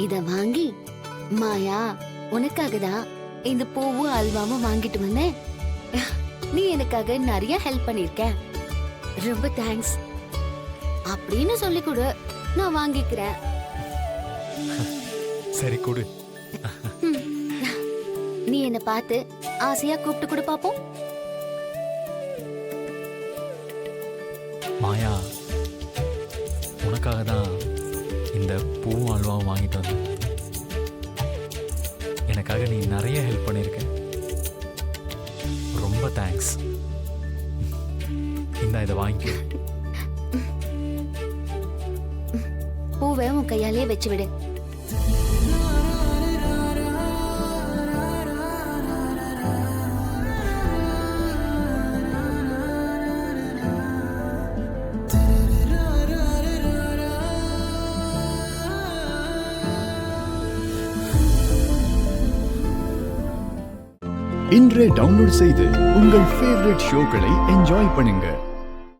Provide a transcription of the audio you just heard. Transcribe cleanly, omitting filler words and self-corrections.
இத வாங்கி மாயா உனக்காக தான் இந்த பூவும் அல்வாவும் வாங்கிட்டு வந்தேன். நீ எனக்காக நிறைய ஹெல்ப் பண்ணிருக்க, ரொம்ப தேங்க்ஸ் அப்படின்னு சொல்லி கொடு, நான் வாங்கிக்கிறேன். சரி கொடு. நீ என்ன பார்த்து ஆசையா கூப்பிட்டு கொடு பாப்போம். மாயா, உனக்காக தான் இந்த பூவும் அல்வாவும் வாங்கிட்டு வந்தேன். எனக்காக நீ நிறைய ஹெல்ப் பண்ணியிருக்க, ரொம்ப தேங்க்ஸ். இந்த இதை வாங்கி பூவை உன் கையாலே வச்சு விடு. இன்றே டவுன்லோட் செய்து உங்கள் ஃபேவரட் ஷோக்களை என்ஜாய் பண்ணுங்க.